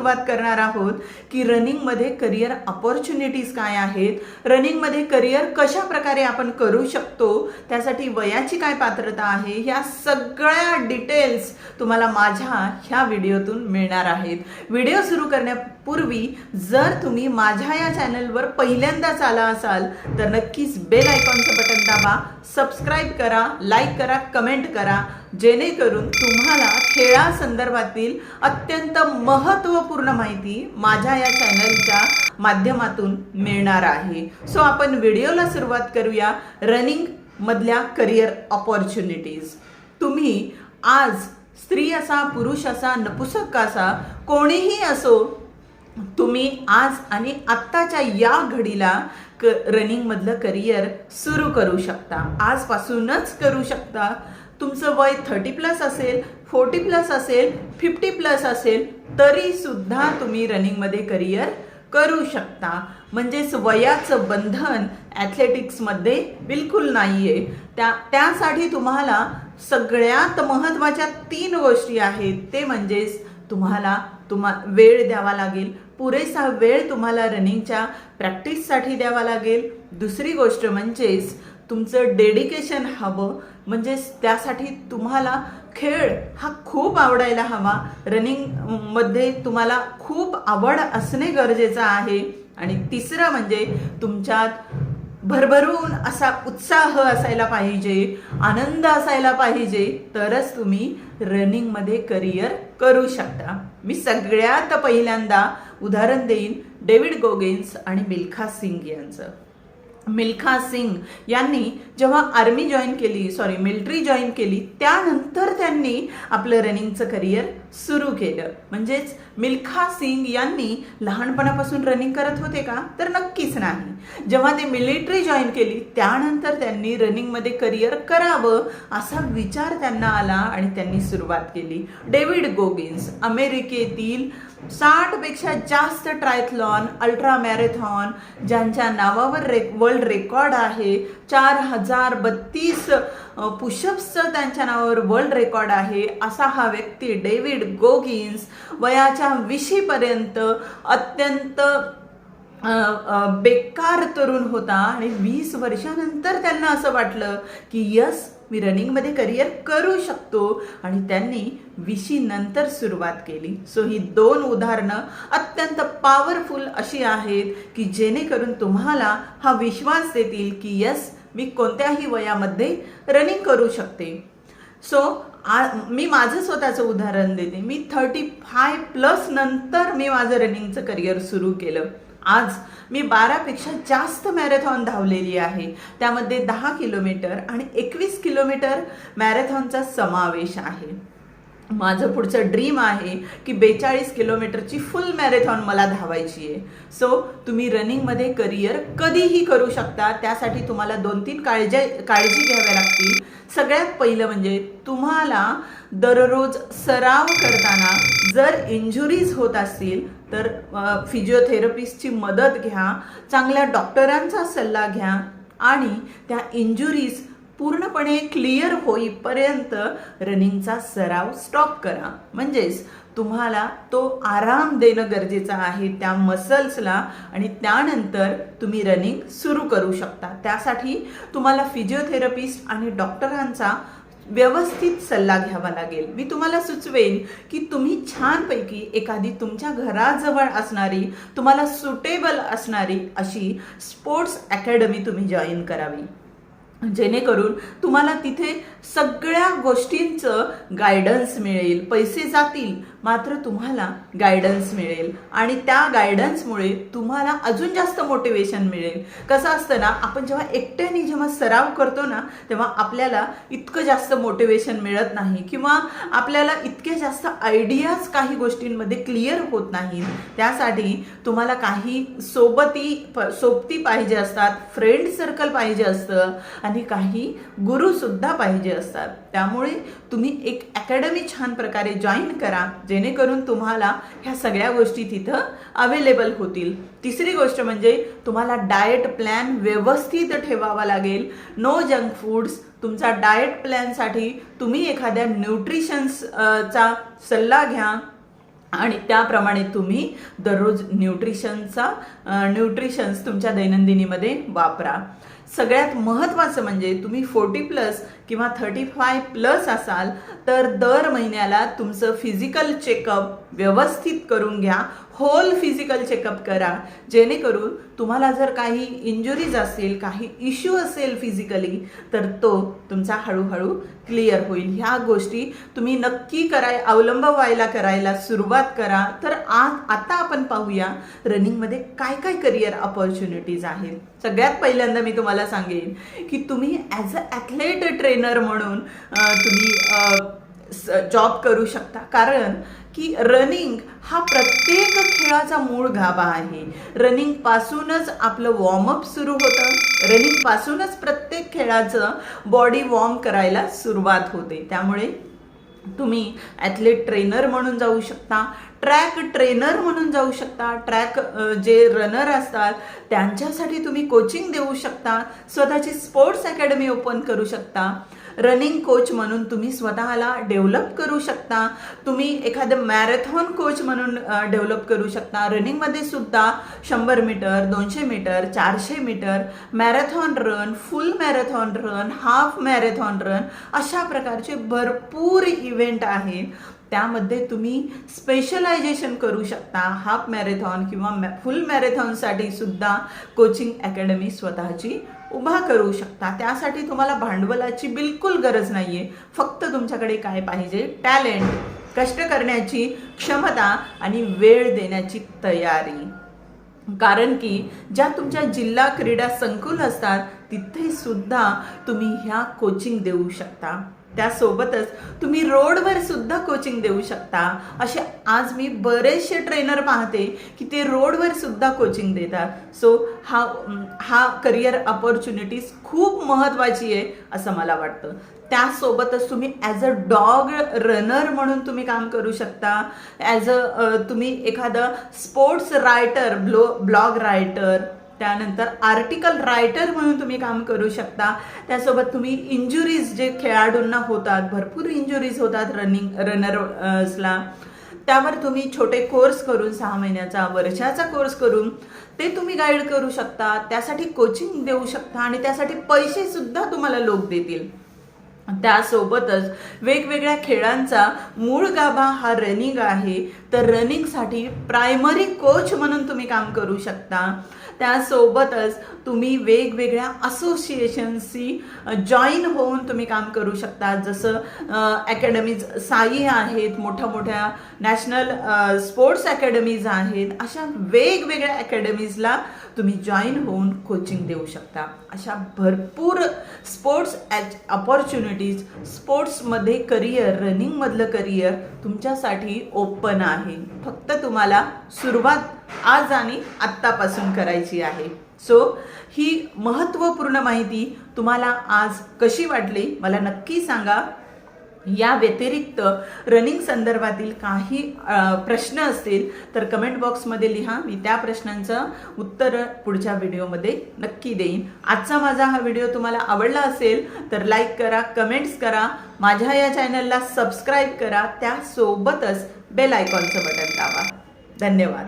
सुरुवात करणार आहोत की रनिंगमध्ये करिअर अपॉर्च्युनिटीज काय आहेत, रनिंगमध्ये करिअर कशा प्रकारे आपण करू शकतो, त्यासाठी वयाची काय पात्रता आहे, ह्या सगळ्या डिटेल्स तुम्हाला माझ्या ह्या व्हिडिओतून मिळणार आहेत. व्हिडिओ सुरू करण्यापूर्वी जर तुम्ही माझ्या या चॅनलवर पहिल्यांदाच आला असाल तर नक्कीच बेल आयकॉनचं बटन दाबा, सबस्क्राईब करा, लाईक करा, कमेंट करा, जेणेकरून तुम्हाला खेळासंदर्भातील अत्यंत महत्त्वपूर्ण माहिती माझ्या या चॅनलच्या माध्यमातून मिळणार आहे. सो आपण व्हिडिओला सुरुवात करूया. रनिंग मधल्या करिअर अपॉर्च्युनिटीज. तुम्ही आज स्त्री असा, पुरुष असा, नपुसक असा, कोणीही असो, तुम्ही आज आणि आत्ताच्या या घडीला रनिंग मधलं करिअर सुरू करू शकता. आजपासूनच करू शकता. तुमचं वय 30+ असेल, 40+ असेल, 50+ असेल, तरी सुद्धा तुम्ही रनिंगमध्ये करिअर करू शकता. म्हणजेच वयाचं बंधन ॲथलेटिक्समध्ये बिलकुल नाहीये. त्यासाठी तुम्हाला सगळ्यात महत्त्वाच्या 3 गोष्टी आहेत. ते म्हणजेच तुम्हाला वेळ द्यावा लागेल, पुरेसा वेळ तुम्हाला रनिंगच्या प्रॅक्टिससाठी द्यावा लागेल. दुसरी गोष्ट म्हणजेच तुमचं डेडिकेशन हवं. म्हणजेच त्यासाठी तुम्हाला खेळ हा खूप आवडायला हवा. रनिंगमध्ये तुम्हाला खूप आवड असणे गरजेचं आहे. आणि तिसरं म्हणजे तुमच्यात भरभरून असा उत्साह असायला पाहिजे, आनंद असायला पाहिजे, तरच तुम्ही रनिंगमध्ये करिअर करू शकता. मी सगळ्यात पहिल्यांदा उदाहरण देईन डेव्हिड गोगिन्स आणि मिल्खा सिंग यांचं. मिल्खा सिंग यांनी जेव्हा मिलिटरी जॉईन केली, त्यानंतर त्यांनी आपलं रनिंगचं करिअर सुरू केलं. म्हणजेच मिल्खा सिंग यांनी लहानपणापासून रनिंग करत होते का? तर नक्कीच नाही. जेव्हा ते मिलिटरी जॉईन केली त्यानंतर त्यांनी रनिंगमध्ये करिअर करावं असा विचार त्यांना आला आणि त्यांनी सुरुवात केली. डेव्हिड गोगिन्स अमेरिकेतील 60 पेक्षा जास्त ट्रायथलॉन, अल्ट्रा मॅरेथॉन ज्यांच्या नावावर वर्ल्ड रेकॉर्ड आहे, 4032 पुशअप्सचं त्यांच्या नावावर वर्ल्ड रेकॉर्ड आहे, असा हा व्यक्ती डेव्हिड गोगिन्स वयाच्या 20 पर्यंत अत्यंत बेकार तरुण होता आणि 20 वर्षानंतर त्यांना असं वाटलं की यस, मी रनिंगमध्ये करिअर करू शकतो, आणि त्यांनी 20 नंतर सुरुवात केली. सो ही 2 उदाहरणं अत्यंत पॉवरफुल अशी आहेत की जेणेकरून तुम्हाला हा विश्वास देतील की यस, मी कोणत्याही वयामध्ये रनिंग करू शकते. सो मी माझं स्वतःचं उदाहरण देते. मी 35+ नंतर मी माझं रनिंगचं करिअर सुरू केलं. आज मी 12 पेक्षा जास्त मॅरेथॉन धावलेली आहे. त्यामध्ये 10 किलोमीटर आणि 21 किलोमीटर मॅरेथॉनचा समावेश आहे. माझं पुढचं ड्रीम आहे की 42 किलोमीटरची फुल मॅरेथॉन मला धावायची आहे. सो तुम्ही रनिंगमध्ये करिअर कधीही करू शकता. त्यासाठी तुम्हाला 2-3 काळजी घ्याव्या लागतील. सगळ्यात पहिलं म्हणजे तुम्हाला दररोज सराव करताना जर इंजुरीज होत असतील तर फिजिओथेरपिस्टची मदत घ्या, चांगल्या डॉक्टरांचा सल्ला घ्या आणि त्या इंजुरीज पूर्णपणे क्लिअर होईपर्यंत रनिंगचा सराव स्टॉप करा. म्हणजेच तुम्हाला तो आराम देणं गरजेचं आहे त्या मसल्सला, आणि त्यानंतर तुम्ही रनिंग सुरू करू शकता. त्यासाठी तुम्हाला फिजिओथेरपिस्ट आणि डॉक्टरांचा व्यवस्थित सल्ला घ्यावा लागेल. मी तुम्हाला सुचवेन की तुम्ही छानपैकी एखादी तुमच्या घराजवळ असणारी, तुम्हाला सुटेबल असणारी अशी स्पोर्ट्स अकॅडमी तुम्ही जॉईन करावी, जेणेकरून तुम्हाला तिथे सगळ्या गोष्टींचं गायडन्स मिळेल. पैसे जातील मात्र तुम्हाला गायडन्स मिळेल आणि त्या गायडन्समुळे तुम्हाला अजून जास्त मोटिवेशन मिळेल. कसं असतं ना, आपण जेव्हा सराव करतो ना तेव्हा आपल्याला इतकं जास्त मोटिवेशन मिळत नाही किंवा आपल्याला इतके जास्त आयडियाज काही गोष्टींमध्ये क्लिअर होत नाहीत. त्यासाठी तुम्हाला काही सोबती पाहिजे असतात, फ्रेंड सर्कल पाहिजे असतं आणि काही गुरु सुद्धा पाहिजे असतात. त्यामुळे तुम्ही एक अकॅडमी छान प्रकारे जॉईन करा, जेणेकरून तुम्हाला ह्या सगळ्या गोष्टी तिथं अवेलेबल होतील. तिसरी गोष्ट म्हणजे तुम्हाला डाएट प्लॅन व्यवस्थित ठेवावा लागेल. No junk foods. तुमचा डाएट प्लॅनसाठी तुम्ही एखाद्या न्यूट्रिशन्सचा सल्ला घ्या. आणि त्याप्रमाणे तुम्ही दररोज न्यूट्रिशन्स तुमच्या दैनंदिनीमध्ये वापरा. सगळ्यात महत्त्वाचं म्हणजे तुम्ही 40+ किंवा 35+ असाल तर दर महिन्याला तुमचं फिजिकल चेकअप व्यवस्थित करून घ्या. होल फिजिकल चेकअप करा, जेणेकरून तुम्हाला जर काही इंजुरीज असेल, काही इश्यू असेल फिजिकली, तर तो तुमचा हळूहळू क्लिअर होईल. ह्या गोष्टी तुम्ही नक्की करायला सुरुवात करा. तर आता आपण पाहूया रनिंगमध्ये काय काय करिअर ऑपॉर्च्युनिटीज आहेत. सगळ्यात पहिल्यांदा मी तुम्हाला सांगेन की तुम्ही ॲज अ ॲथलेट ट्रेनर म्हणून तुम्ही जॉब करू शकता. कारण की रनिंग हा प्रत्येक खेळाचा मूळ गाभा आहे. रनिंग पासूनच आपलं वॉर्मअप सुरू होतं. रनिंग पासूनच प्रत्येक खेळाचं बॉडी वॉर्म करायला सुरुवात होते. त्यामुळे तुम्ही ॲथलेट ट्रेनर म्हणून जाऊ शकता, ट्रॅक ट्रेनर म्हणून जाऊ शकता. ट्रॅक जे रनर असतात त्यांच्यासाठी तुम्ही कोचिंग देऊ शकता. स्वतःची स्पोर्ट्स अकॅडमी ओपन करू शकता. रनिंग कोच म्हणून तुम्ही स्वतःला डेव्हलप करू शकता. तुम्ही एखादं मॅरेथॉन कोच म्हणून डेव्हलप करू शकता. रनिंगमध्ये सुद्धा 100 metre, 200 metre, 400 metre, marathon run, full marathon run, half marathon run अशा प्रकारचे भरपूर इव्हेंट आहेत. त्यामध्ये तुम्ही स्पेशलायझेशन करू शकता. हाफ मॅरेथॉन किंवा फुल मॅरेथॉनसाठी सुद्धा कोचिंग अकॅडमी स्वतःची उभा करू शकता. त्यासाठी तुम्हाला भांडवलाची बिलकुल गरज नाहीये. फक्त तुमच्याकडे काय पाहिजे? टॅलेंट, कष्ट करण्याची क्षमता आणि वेळ देण्याची तयारी. कारण की ज्या तुमच्या जिल्हा क्रीडा संकुल असतात तिथे सुद्धा तुम्ही ह्या कोचिंग देऊ शकता. त्यासोबतच तुम्ही रोडवर सुद्धा कोचिंग देऊ शकता. असे आज मी बरेचसे ट्रेनर पाहते की ते रोडवर सुद्धा कोचिंग देतात. सो हा करिअर ऑपॉर्च्युनिटीज खूप महत्त्वाची आहे असं मला वाटतं. त्यासोबतच तुम्ही ॲज अ डॉग रनर म्हणून तुम्ही काम करू शकता. तुम्ही एखादं स्पोर्ट्स रायटर, ब्लॉग रायटर, त्यानंतर आर्टिकल रायटर म्हणून तुम्ही काम करू शकता. त्यासोबत तुम्ही इंजुरीज जे खेळाडूंना होतात, भरपूर इंजुरीज होतात रनर्सला, त्यावर तुम्ही छोटे कोर्स करून 6 महिन्याचा, वर्षाचा कोर्स करून ते तुम्ही गाईड करू शकता. त्यासाठी कोचिंग देऊ शकता आणि त्यासाठी पैसे सुद्धा तुम्हाला लोक देतील. त्यासोबतच वेगवेगळ्या खेळांचा मूळ गाभा हा रनिंग आहे. तर रनिंगसाठी प्रायमरी कोच म्हणून तुम्ही काम करू शकता. त्यासोबतच तुम्ही वेगवेगळ्या असोसिएशनशी जॉईन होऊन तुम्ही काम करू शकता. जसं अकॅडमीज साई आहेत, मोठ्या नॅशनल स्पोर्ट्स अकॅडमीज आहेत. अशा वेगवेगळ्या अकॅडमीजला तुम्ही जॉईन होऊन कोचिंग देऊ शकता. अशा भरपूर स्पोर्ट्स ऑपॉर्च्युनिटीज, स्पोर्ट्समध्ये करिअर, रनिंगमधलं करिअर तुमच्यासाठी ओपन आहे. फक्त तुम्हाला सुरुवात आज आणि आत्तापासून करायची आहे. सो ही महत्त्वपूर्ण माहिती तुम्हाला आज कशी वाटली मला नक्की सांगा. या व्यतिरिक्त रनिंग संदर्भातील काही प्रश्न असतील तर कमेंट बॉक्समध्ये लिहा. मी त्या प्रश्नांचं उत्तर पुढच्या व्हिडिओमध्ये नक्की देईन. आजचा माझा हा व्हिडिओ तुम्हाला आवडला असेल तर लाईक करा, कमेंट्स करा, माझ्या या चॅनलला सबस्क्राईब करा. त्यासोबतच बेल आयकॉनचं बटन दाबा. धन्यवाद.